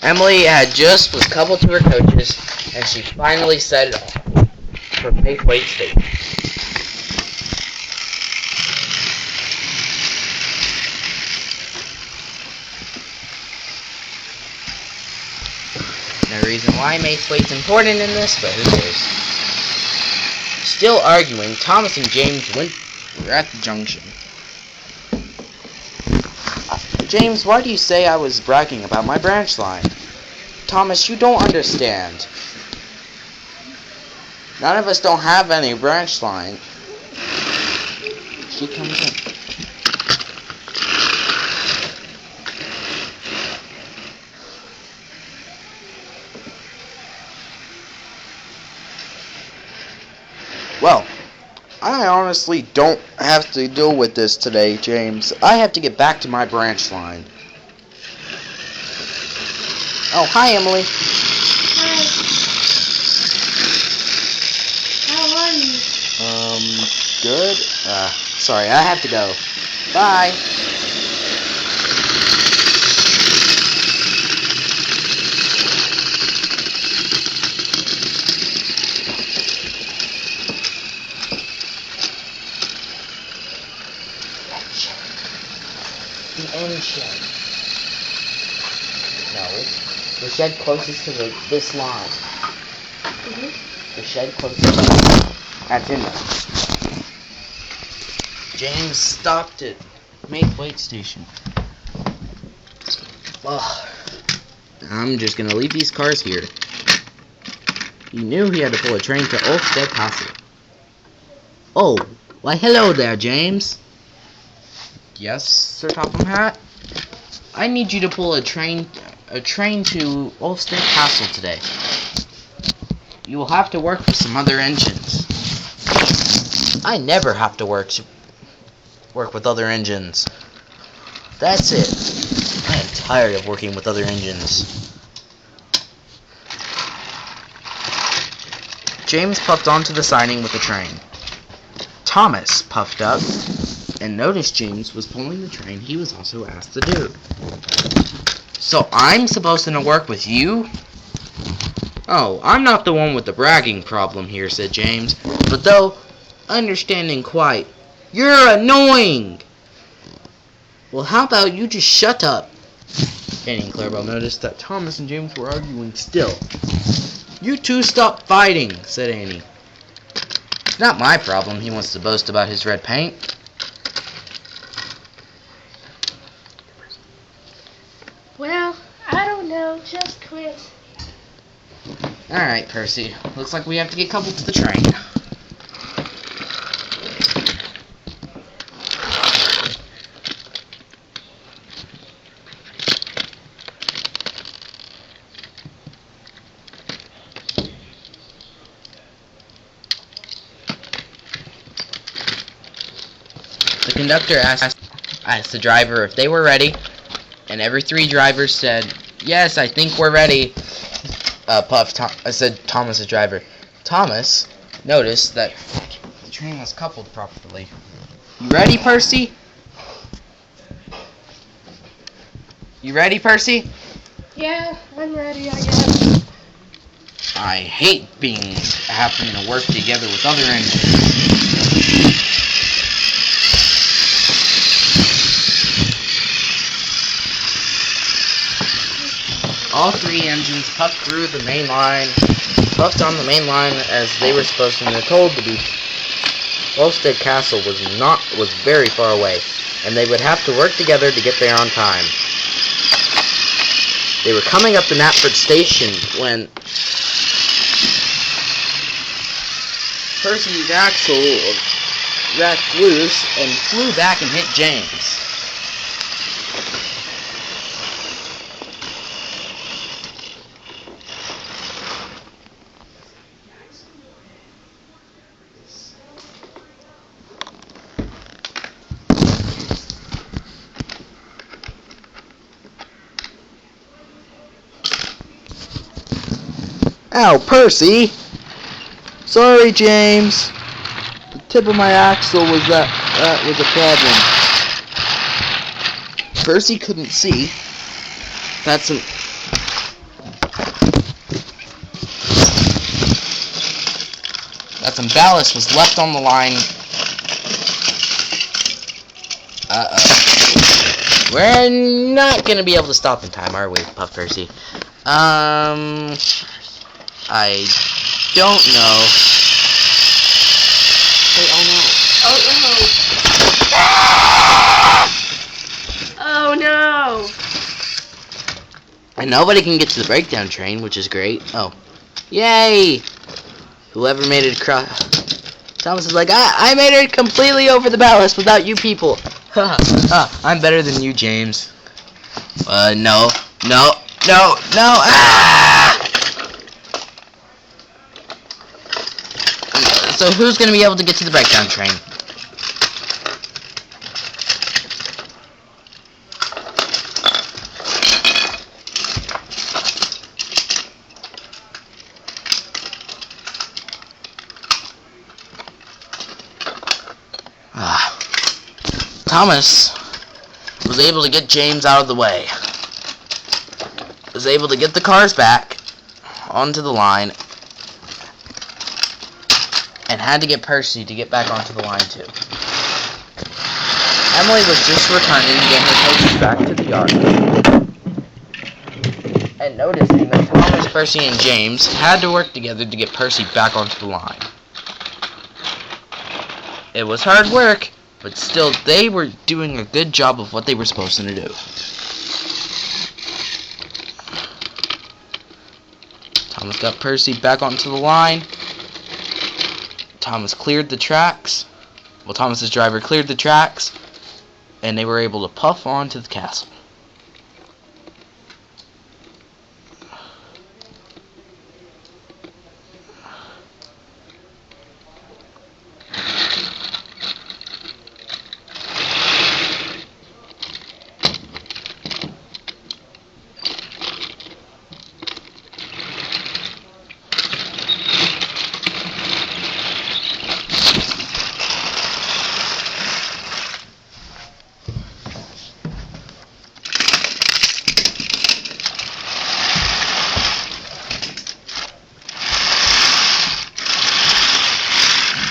Emily was coupled to her coaches, and she finally set it off for Faithway State. No reason why Macewaite's important in this, but who cares? Still arguing, Thomas and James were at the junction. James, why do you say I was bragging about my branch line? Thomas, you don't understand. None of us don't have any branch line. She comes in. Well, I honestly don't have to deal with this today, James. I have to get back to my branch line. Oh, hi, Emily. Hi. How are you? Good. Sorry, I have to go. Bye. The end shed. No. The shed closest to this line. Mm-hmm. The shed closest to this line. That's in there. James stopped at Macewaite Station. Ugh. I'm just gonna leave these cars here. He knew he had to pull a train to Olmsted Castle. Oh, why hello there, James. Yes, Sir Topham Hat? I need you to pull a train to Olmsted Castle today. You will have to work with some other engines. I never have to work with other engines. That's it. I am tired of working with other engines. James puffed onto the siding with the train. Thomas puffed up and noticed James was pulling the train he was also asked to do. So I'm supposed to work with you? Oh, I'm not the one with the bragging problem here, said James. But though, understanding quite, you're annoying! Well, how about you just shut up? Annie and Clarabelle noticed that Thomas and James were arguing still. You two stop fighting, said Annie. It's not my problem he wants to boast about his red paint. Well, I don't know. Just quit. Alright, Percy. Looks like we have to get coupled to the train. The conductor asked the driver if they were ready, and every three drivers said, "Yes, I think we're ready." Said Thomas, the driver. Thomas noticed that the train was coupled properly. You ready, Percy? You ready, Percy? Yeah, I'm ready, I guess. I hate having to work together with other engines. All three engines puffed on the main line as they were supposed to, and were told to be. Olmsted Castle was very far away, and they would have to work together to get there on time. They were coming up to Knapford Station when Percy's axle racked loose and flew back and hit James. Ow, Percy! Sorry, James. The tip of my axle was that was a problem. Percy couldn't see some ballast was left on the line. Uh-oh. We're not gonna be able to stop in time, are we, Puff Percy? I don't know. Hey, oh no. Oh no! And nobody can get to the breakdown train, which is great. Oh. Yay! Whoever made it across... Thomas is like, I made it completely over the ballast without you people. I'm better than you, James. No. Ah! So who's going to be able to get to the breakdown train? Thomas was able to get James out of the way. Was able to get the cars back onto the line. And had to get Percy to get back onto the line too. Emily was just returning to get her coaches back to the yard. And noticing that Thomas, Percy, and James had to work together to get Percy back onto the line. It was hard work, but still they were doing a good job of what they were supposed to do. Thomas got Percy back onto the line. Thomas cleared the tracks. Well, Thomas's driver cleared the tracks, and they were able to puff on to the castle.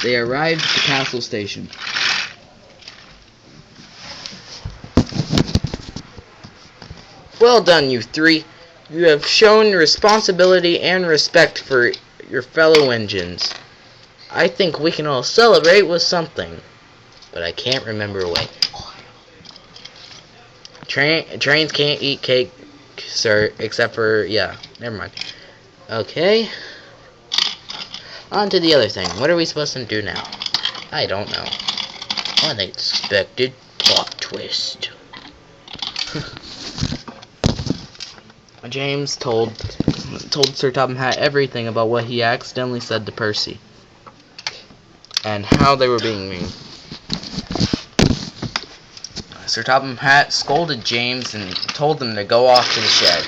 They arrived at the castle station. Well done, you three. You have shown responsibility and respect for your fellow engines. I think we can all celebrate with something, but I can't remember what. Trains can't eat cake, sir, except for, yeah, never mind. Okay. On to the other thing. What are we supposed to do now? I don't know. Unexpected plot twist. James told Sir Topham Hatt everything about what he accidentally said to Percy. And how they were being mean. Sir Topham Hatt scolded James and told him to go off to the shed.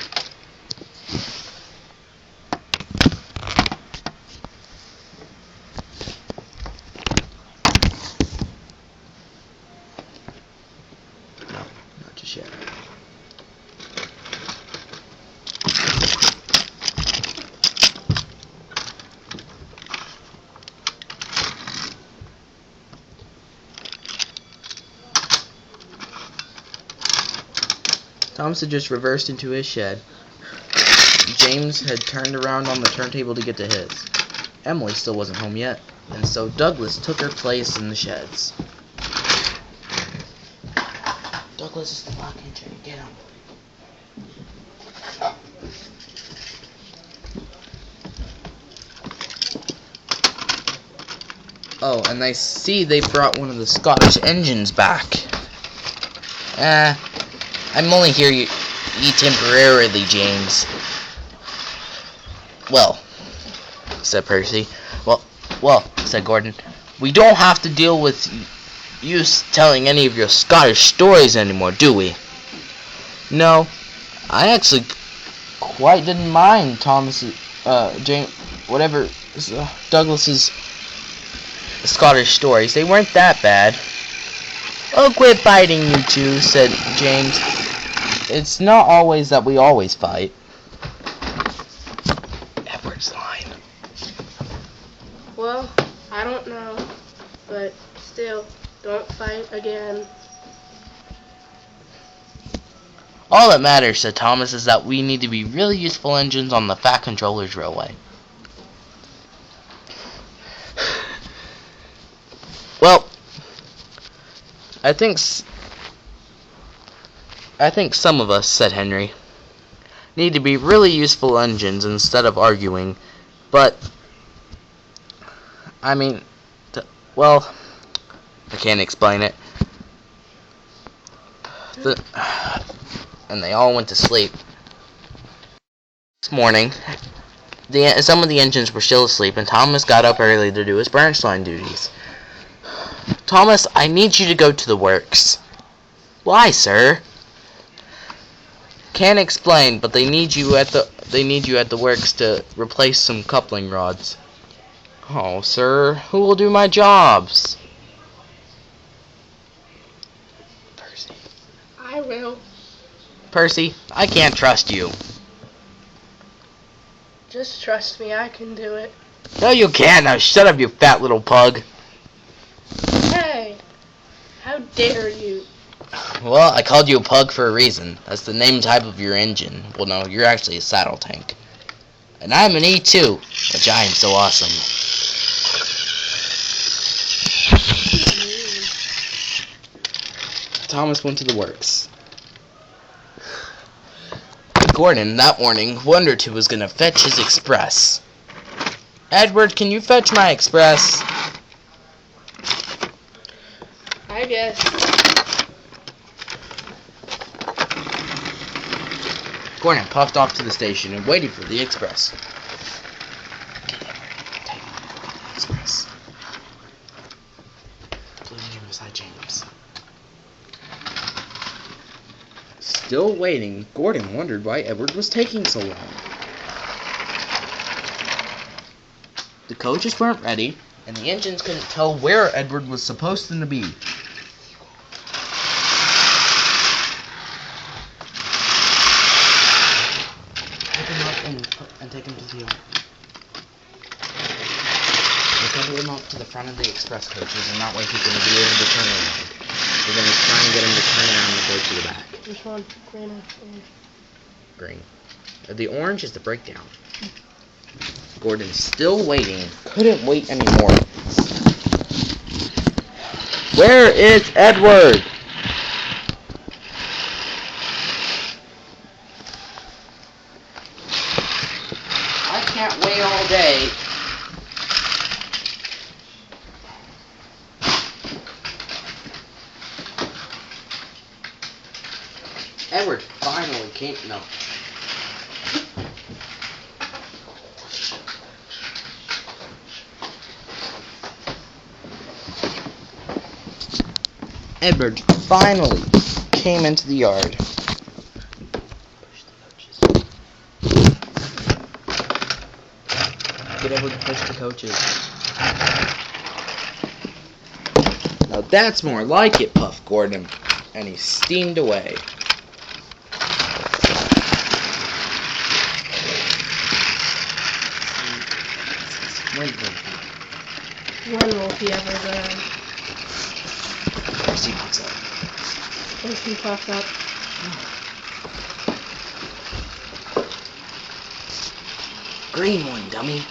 Yet. Thomas had just reversed into his shed. James had turned around on the turntable to get to his. Emily still wasn't home yet, and so Douglas took her place in the sheds. Douglas is the lock engine. Get him. Oh, and I see they brought one of the Scottish engines back. I'm only here temporarily, James. Well, said Percy. Well, said Gordon. We don't have to deal with you telling any of your Scottish stories anymore, do we? No, I actually quite didn't mind Thomas's, Douglas's Scottish stories. They weren't that bad. Oh, quit fighting, you two, said James. It's not always that we always fight. Edward's line. Well, I Still, don't fight again. All that matters, said Thomas, is that we need to be really useful engines on the Fat Controller's Railway. Well, I think some of us, said Henry, need to be really useful engines instead of arguing, but, I mean, well, I can't explain it. And they all went to sleep. This morning, some of the engines were still asleep, and Thomas got up early to do his branch line duties. Thomas, I need you to go to the works. Why, sir? Can't explain, but they need you at the works to replace some coupling rods. Oh, sir, who will do my jobs? Percy. I will. Percy, I can't trust you. Just trust me, I can do it. No, you can't. Now shut up, you fat little pug. Hey, how dare you? Well, I called you a pug for a reason. That's the name type of your engine. Well, no, you're actually a saddle tank. And I'm an E2, which I am so awesome. Thomas went to the works. Gordon, that morning, wondered who was going to fetch his express. Edward, can you fetch my express? I guess. Gordon puffed off to the station and waited for the express. Express. Blue name beside James. Still waiting, Gordon wondered why Edward was taking so long. The coaches weren't ready, and the engines couldn't tell where Edward was supposed to be. Pick him up and take him to the yard. They covered him up to the front of the express coaches, and that way he can be able to turn around. We're going to try and get him to turn around and go to the back. Which one? Green or orange? Green. The orange is the breakdown. Gordon's still waiting. Couldn't wait anymore. Where is Edward? I can't wait all day. Edward finally came. No. Edward finally came into the yard. Get Edward to push the coaches. Now that's more like it, puffed Gordon, and he steamed away. When will he ever learn? Percy puffs up. When he puffs up? Green one, dummy.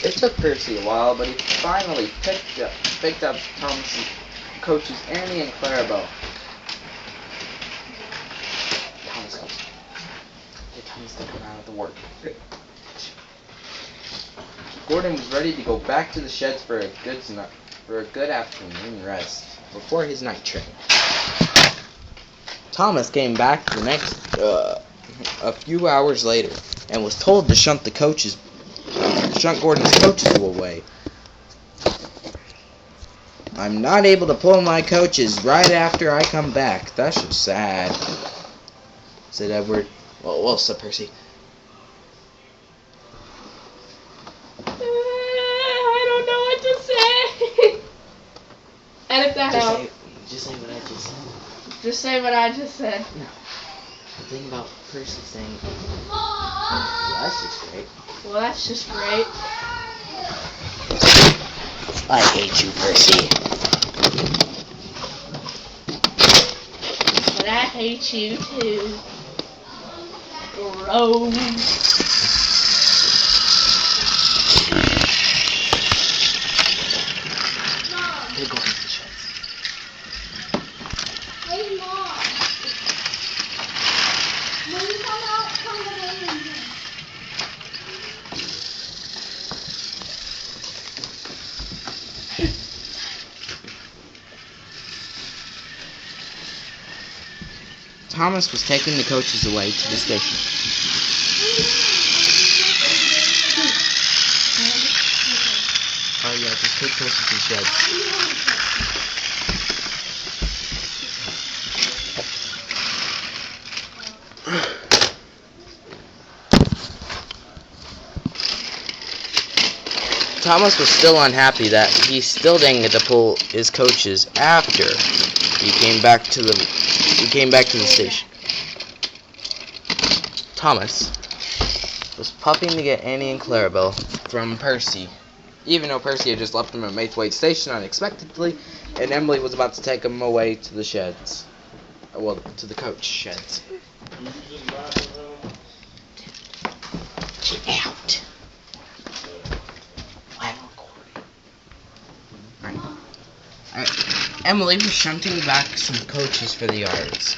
It took Percy a while, but he finally picked up Thomas's coaches Annie and Clarabelle. Thomas goes. Hey, Thomas, to come out of the work. Gordon was ready to go back to the sheds for a good for a good afternoon rest before his night train. Thomas came back a few hours later and was told to shunt Gordon's coaches away. "I'm not able to pull my coaches right after I come back. That's just sad," said Edward. Well, said Percy. I don't know what to say. Edit that out. Just say what I just said. Just say what I just said. No. The thing about Percy saying, yeah, that's just great. Well, that's just great. I hate you, Percy. But I hate you too. Gross. They're going to the sheds. Hey, Mom. When you come out from the living room. Thomas was taking the coaches away to the station. Oh yeah, just take Percy to the sheds. Thomas was still unhappy that he still didn't get to pull his coaches after he came back to the station. Thomas was puffing to get Annie and Clarabelle from Percy, even though Percy had just left them at Maithwaite Station unexpectedly, and Emily was about to take them away to the sheds. Well, to the coach sheds. Get out. I'm recording. Alright. Emily was shunting back some coaches for the yards.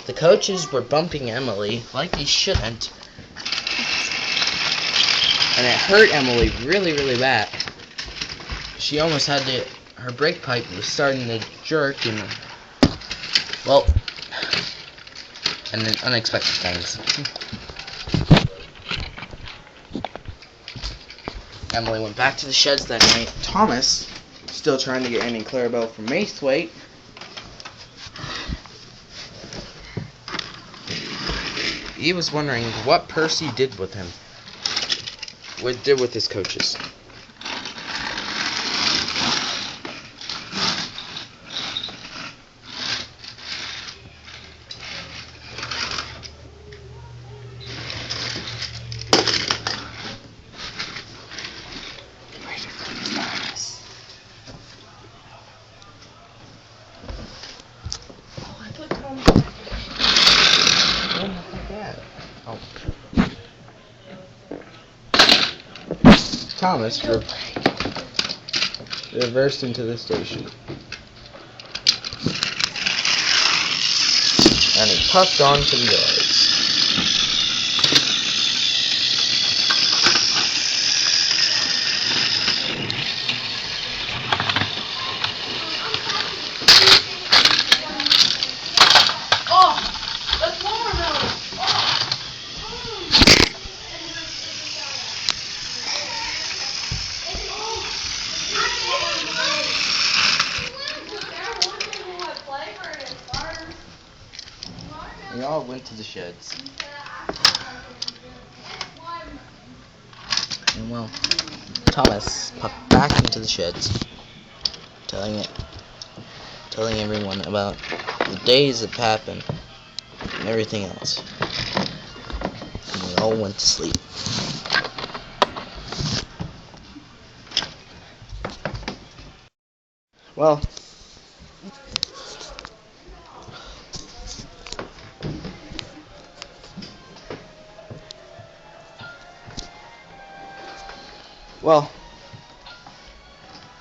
The coaches were bumping Emily like they shouldn't, and it hurt Emily really, really bad. She almost had to, her brake pipe was starting to jerk, and, well, and then unexpected things. Emily went back to the sheds that night. Thomas, still trying to get Annie and Clarabelle from Maithwaite, he was wondering what Percy did with him. What did with his coaches. Thomas reversed into the station, and he puffed on to the yards. We all went to the sheds. And well, Thomas puffed back into the sheds, telling everyone about the days that happened and everything else. And we all went to sleep.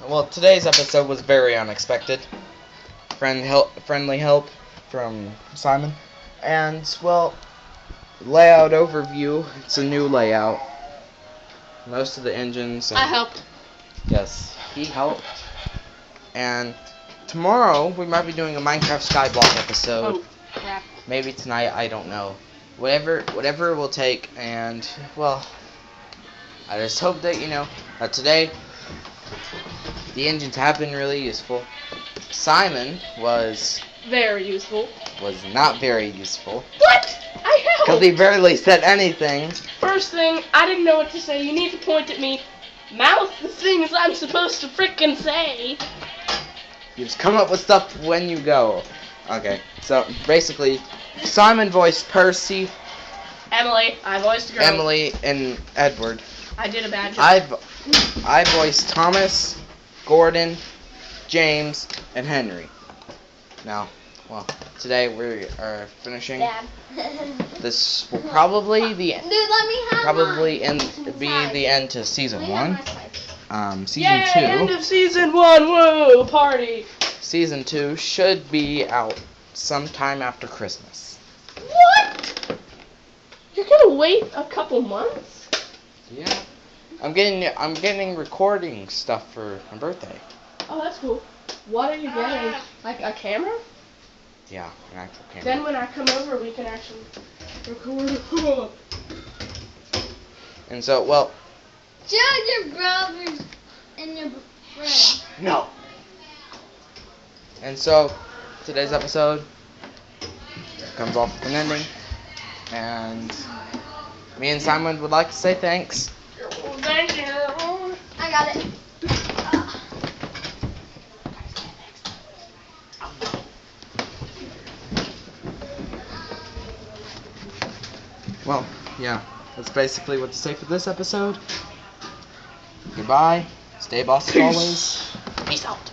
Well, today's episode was very unexpected. Friendly help from Simon. And, well, layout overview. It's a new layout. most of the engines. And I helped. Yes, he helped. And tomorrow we might be doing a Minecraft Skyblock episode. Oh, crap. Maybe tonight, I don't know. Whatever it will take. And well, I just hope that that today the engines have been really useful. Simon was Very useful. not very useful What? I because helped. he barely said anything. First thing, I didn't know what to say. You need to point at me. Mouth the things I'm supposed to frickin' say. You just come up with stuff when you go. Okay, so basically, Simon voiced Percy, Emily, I voiced a girl. Emily, and Edward. I did a bad job. I voiced Thomas, Gordon, James, and Henry. Now, well, today we are finishing. Dad. This will probably Dude, let me have mine. be the end to season Let me have 1. my slice. Season Yay, 2. end of season 1. Woo, party. Season 2 should be out sometime after Christmas. What? You're gonna wait a couple months? Yeah. I'm getting recording stuff for my birthday. Oh, that's cool. What are you getting? Like a camera? Yeah, an actual camera. Then when I come over, we can actually record. And so, well, Show your brothers and your friends. no. And so, today's episode comes off with an ending. And me and Simon would like to say thanks. Thank you. I got it. Well, yeah, that's basically what to say for this episode. Goodbye. Stay boss as always. Peace out.